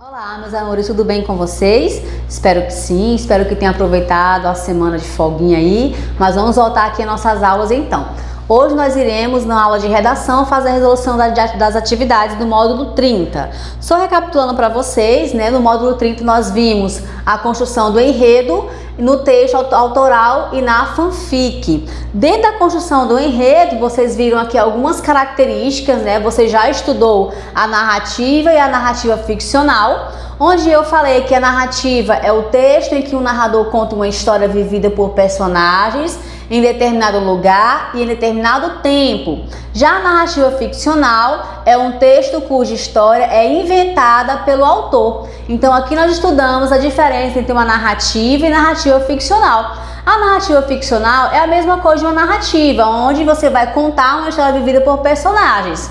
Olá, meus amores, tudo bem com vocês? Espero que sim, espero que tenham aproveitado a semana de folguinha aí, mas vamos voltar aqui às nossas aulas então. Hoje nós iremos, na aula de redação, fazer a resolução das atividades do módulo 30. Só recapitulando para vocês, né, no módulo 30 nós vimos a construção do enredo no texto autoral e na fanfic. Dentro da construção do enredo, vocês viram aqui algumas características, né? Você já estudou a narrativa e a narrativa ficcional, onde eu falei que a narrativa é o texto em que o narrador conta uma história vivida por personagens em determinado lugar e em determinado tempo. Já a narrativa ficcional é um texto cuja história é inventada pelo autor. Então aqui nós estudamos a diferença entre uma narrativa e narrativa ficcional. A narrativa ficcional é a mesma coisa de uma narrativa, onde você vai contar uma história vivida por personagens.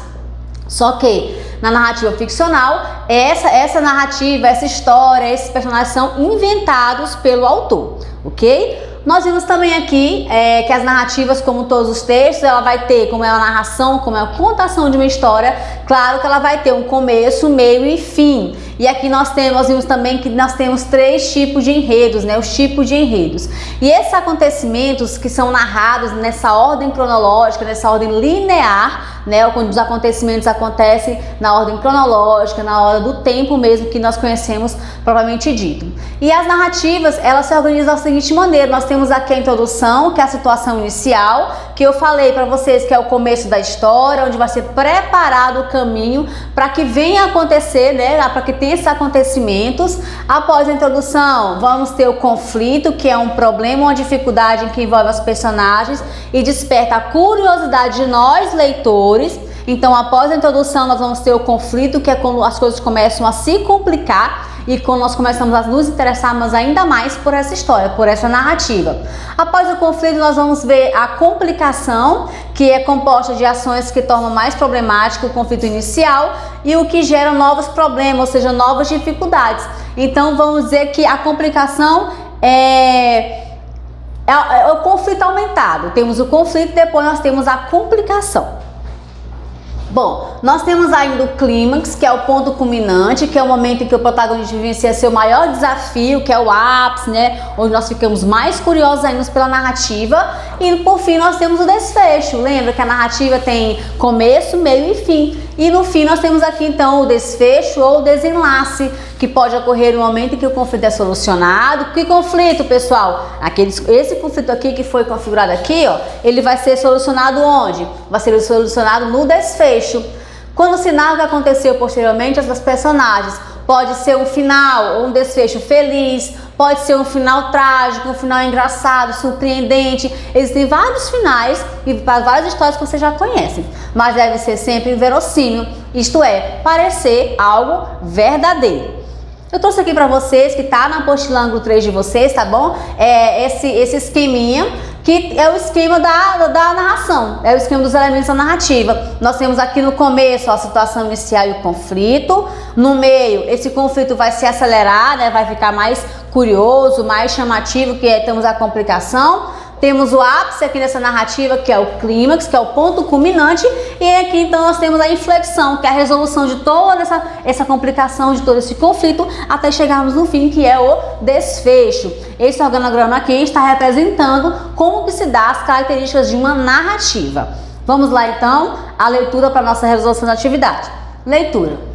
Só que na narrativa ficcional, essa narrativa, essa história, esses personagens são inventados pelo autor, ok? Nós vimos também aqui que as narrativas, como todos os textos, ela vai ter, como é a narração, como é a contação de uma história, claro que ela vai ter um começo, meio e fim. E aqui nós vimos também que nós temos 3 tipos de enredos, né? Os tipos de enredos. E esses acontecimentos que são narrados nessa ordem cronológica, nessa ordem linear, né? Quando os acontecimentos acontecem na ordem cronológica, na ordem do tempo mesmo que nós conhecemos propriamente dito. E as narrativas, elas se organizam da seguinte maneira: nós temos aqui a introdução, que é a situação inicial, que eu falei para vocês que é o começo da história, onde vai ser preparado o caminho para que venha acontecer, né? Para que tenha esses acontecimentos. Após a introdução, vamos ter o conflito, que é um problema, uma dificuldade que envolve os personagens e desperta a curiosidade de nós, leitores. Então, após a introdução, nós vamos ter o conflito, que é quando as coisas começam a se complicar e quando nós começamos a nos interessarmos ainda mais por essa história, por essa narrativa. Após o conflito, nós vamos ver a complicação, que é composta de ações que tornam mais problemático o conflito inicial e o que gera novos problemas, ou seja, novas dificuldades. Então, vamos dizer que a complicação é o conflito aumentado. Temos o conflito, depois nós temos a complicação. Bom, nós temos ainda o clímax, que é o ponto culminante, que é o momento em que o protagonista vivencia seu maior desafio, que é o ápice, né? Onde nós ficamos mais curiosos ainda pela narrativa. E por fim nós temos o desfecho. Lembra que a narrativa tem começo, meio e fim. E no fim nós temos aqui então o desfecho ou o desenlace, que pode ocorrer no momento em que o conflito é solucionado. Que conflito, pessoal? Esse conflito aqui que foi configurado aqui, ó, ele vai ser solucionado onde? Vai ser solucionado no desfecho. Quando se narra o que aconteceu posteriormente aos personagens, pode ser um final ou um desfecho feliz, pode ser um final trágico, um final engraçado, surpreendente. Existem vários finais e várias histórias que vocês já conhecem, mas deve ser sempre verossímil, isto é, parecer algo verdadeiro. Eu trouxe aqui para vocês, que tá na apostila ângulo 3 de vocês, tá bom? Esse esqueminha, que é o esquema da narração, é o esquema dos elementos da narrativa. Nós temos aqui no começo a situação inicial e o conflito. No meio, esse conflito vai se acelerar, né? Vai ficar mais curioso, mais chamativo, temos a complicação. Temos o ápice aqui nessa narrativa, que é o clímax, que é o ponto culminante. E aqui então nós temos a inflexão, que é a resolução de toda essa complicação, de todo esse conflito, até chegarmos no fim, que é o desfecho. Esse organograma aqui está representando como que se dá as características de uma narrativa. Vamos lá então, a leitura para a nossa resolução da atividade. Leitura.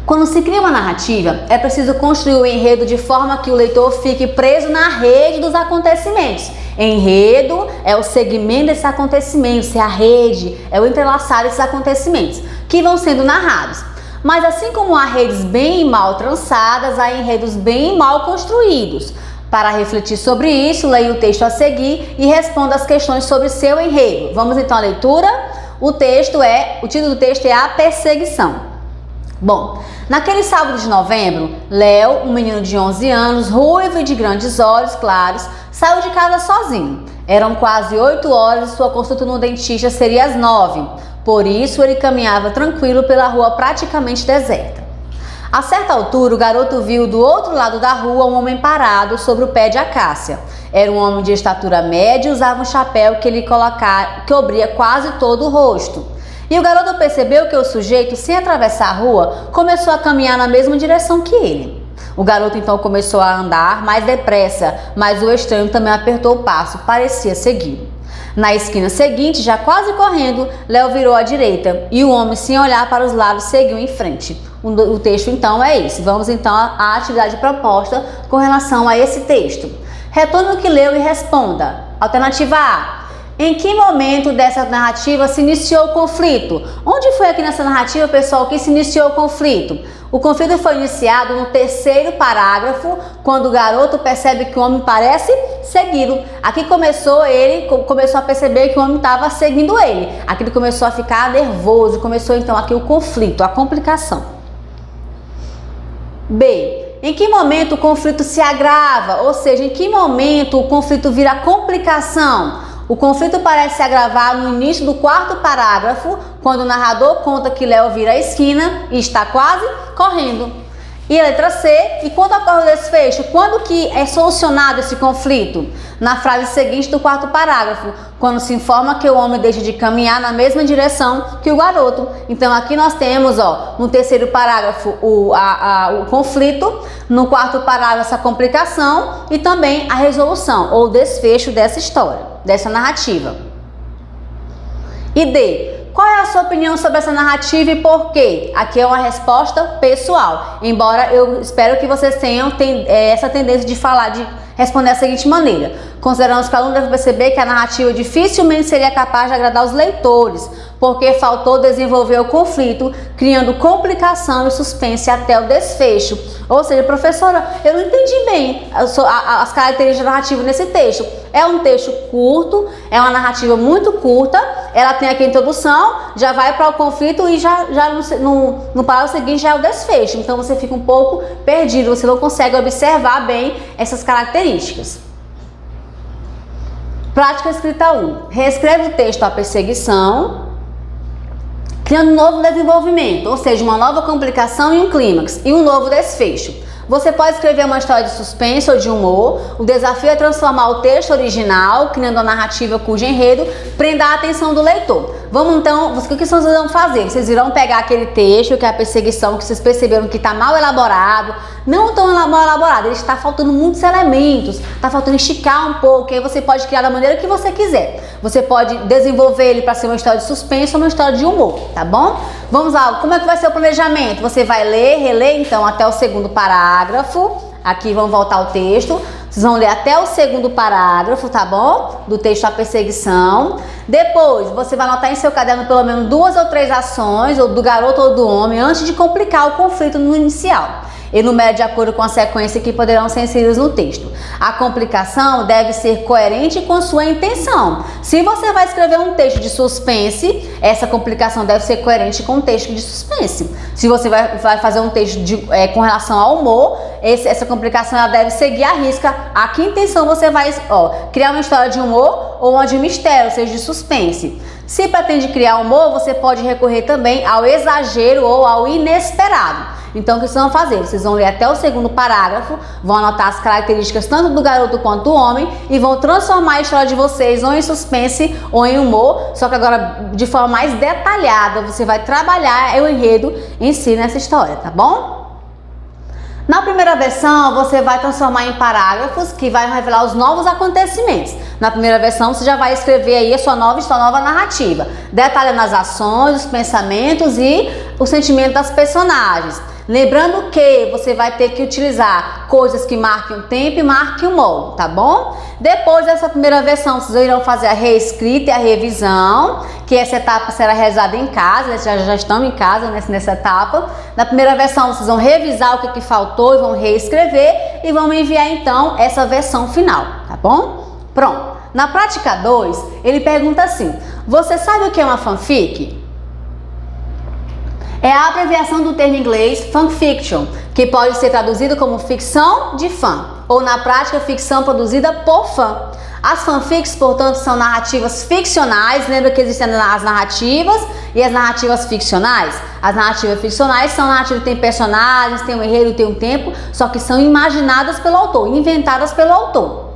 Quando se cria uma narrativa, é preciso construir o enredo de forma que o leitor fique preso na rede dos acontecimentos. Enredo é o segmento desses acontecimentos, é a rede, é o entrelaçar desses acontecimentos que vão sendo narrados. Mas assim como há redes bem e mal trançadas, há enredos bem e mal construídos. Para refletir sobre isso, leia o texto a seguir e responda as questões sobre seu enredo. Vamos então à leitura? O título do texto é A Perseguição. Bom, naquele sábado de novembro, Léo, um menino de 11 anos, ruivo e de grandes olhos claros, saiu de casa sozinho. Eram quase 8 horas e sua consulta no dentista seria às 9. Por isso, ele caminhava tranquilo pela rua praticamente deserta. A certa altura, o garoto viu do outro lado da rua um homem parado sobre o pé de acácia. Era um homem de estatura média e usava um chapéu que cobria quase todo o rosto. E o garoto percebeu que o sujeito, sem atravessar a rua, começou a caminhar na mesma direção que ele. O garoto então começou a andar mais depressa, mas o estranho também apertou o passo, parecia segui-lo. Na esquina seguinte, já quase correndo, Léo virou à direita e o homem, sem olhar para os lados, seguiu em frente. O texto então é esse. Vamos então à atividade proposta com relação a esse texto. Retorne o que leu e responda. Alternativa A. Em que momento dessa narrativa se iniciou o conflito? Onde foi aqui nessa narrativa, pessoal, que se iniciou o conflito? O conflito foi iniciado no terceiro parágrafo, quando o garoto percebe que o homem parece segui-lo. Aqui ele começou a perceber que o homem estava seguindo ele. Aqui ele começou a ficar nervoso, começou então aqui o conflito, a complicação. B. Em que momento o conflito se agrava? Ou seja, em que momento o conflito vira complicação? O conflito parece se agravar no início do quarto parágrafo, quando o narrador conta que Léo vira a esquina e está quase correndo. E a letra C, e quando ocorre o desfecho? Quando que é solucionado esse conflito? Na frase seguinte do quarto parágrafo, quando se informa que o homem deixa de caminhar na mesma direção que o garoto. Então aqui nós temos, no terceiro parágrafo o conflito, no quarto parágrafo essa complicação e também a resolução ou desfecho dessa história, dessa narrativa. E D. Qual é a sua opinião sobre essa narrativa e por quê? Aqui é uma resposta pessoal, embora eu espero que vocês tenham essa tendência de responder da seguinte maneira. Consideramos que o aluno deve perceber que a narrativa dificilmente seria capaz de agradar os leitores, porque faltou desenvolver o conflito, criando complicação e suspense até o desfecho. Ou seja, professora, eu não entendi bem as características da narrativa nesse texto. É um texto curto, é uma narrativa muito curta, ela tem aqui a introdução, já vai para o conflito e já no parágrafo seguinte já é o desfecho. Então você fica um pouco perdido, você não consegue observar bem essas características. Prática escrita 1. Reescreve o texto à perseguição, criando um novo desenvolvimento, ou seja, uma nova complicação e um clímax, e um novo desfecho. Você pode escrever uma história de suspense ou de humor. O desafio é transformar o texto original, criando uma narrativa cujo enredo prenda a atenção do leitor. Vamos então, o que vocês vão fazer? Vocês irão pegar aquele texto, que é a perseguição, que vocês perceberam que está mal elaborado, não tão mal elaborado, ele está faltando muitos elementos, está faltando esticar um pouco, aí você pode criar da maneira que você quiser. Você pode desenvolver ele para ser uma história de suspense ou uma história de humor, tá bom? Vamos lá, como é que vai ser o planejamento? Você vai ler, reler então até o segundo parágrafo, aqui vamos voltar ao texto, vocês vão ler até o segundo parágrafo, tá bom? Do texto A Perseguição. Depois, você vai anotar em seu caderno pelo menos 2 ou 3 ações, ou do garoto ou do homem, antes de complicar o conflito no inicial. Enumere de acordo com a sequência que poderão ser inseridas no texto. A complicação deve ser coerente com sua intenção. Se você vai escrever um texto de suspense, essa complicação deve ser coerente com o texto de suspense. Se você vai fazer um texto com relação ao humor, essa complicação ela deve seguir à risca a que intenção você vai criar uma história de humor ou uma de mistério, ou seja, de suspense. Se pretende criar humor, você pode recorrer também ao exagero ou ao inesperado. Então, o que vocês vão fazer? Vocês vão ler até o segundo parágrafo, vão anotar as características tanto do garoto quanto do homem e vão transformar a história de vocês ou em suspense ou em humor, só que agora de forma mais detalhada. Você vai trabalhar o enredo em si nessa história, tá bom? Na primeira versão, você vai transformar em parágrafos que vai revelar os novos acontecimentos. Na primeira versão, você já vai escrever aí a sua nova narrativa, detalhando as ações, os pensamentos e o sentimento das personagens. Lembrando que você vai ter que utilizar coisas que marquem o tempo e marquem o modo, tá bom? Depois dessa primeira versão, vocês irão fazer a reescrita e a revisão, que essa etapa será realizada em casa, né? Já estão em casa nessa etapa. Na primeira versão, vocês vão revisar o que faltou e vão reescrever e vão enviar então essa versão final, tá bom? Pronto. Na prática 2, ele pergunta assim: você sabe o que é uma fanfic? É a abreviação do termo inglês fanfiction, que pode ser traduzido como ficção de fã, ou na prática, ficção produzida por fã. As fanfics, portanto, são narrativas ficcionais. Lembra que existem as narrativas e as narrativas ficcionais? As narrativas ficcionais são narrativas que têm personagens, têm um enredo, têm um tempo, só que são imaginadas pelo autor, inventadas pelo autor.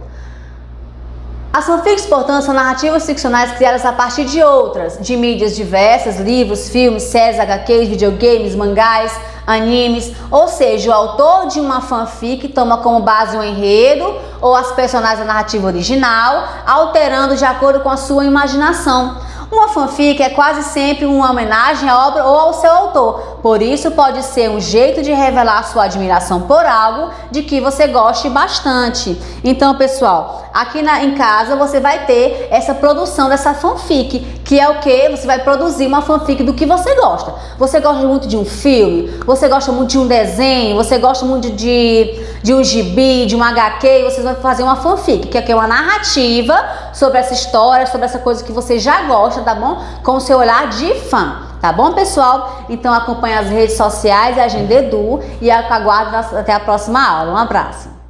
As fanfics, portanto, são narrativas ficcionais criadas a partir de outras, de mídias diversas, livros, filmes, séries, HQs, videogames, mangás, animes, ou seja, o autor de uma fanfic toma como base um enredo ou as personagens da narrativa original, alterando de acordo com a sua imaginação. Uma fanfic é quase sempre uma homenagem à obra ou ao seu autor, por isso pode ser um jeito de revelar sua admiração por algo de que você goste bastante. Então, pessoal, aqui em casa você vai ter essa produção dessa fanfic, que é o que? Você vai produzir uma fanfic do que você gosta. Você gosta muito de um filme, você gosta muito de um desenho, você gosta muito de um gibi, de um HQ, você vai fazer uma fanfic, que é uma narrativa sobre essa história, sobre essa coisa que você já gosta, tá bom? Com o seu olhar de fã, tá bom, pessoal? Então acompanhe as redes sociais, a Agenda Edu, e aguardo até a próxima aula. Um abraço!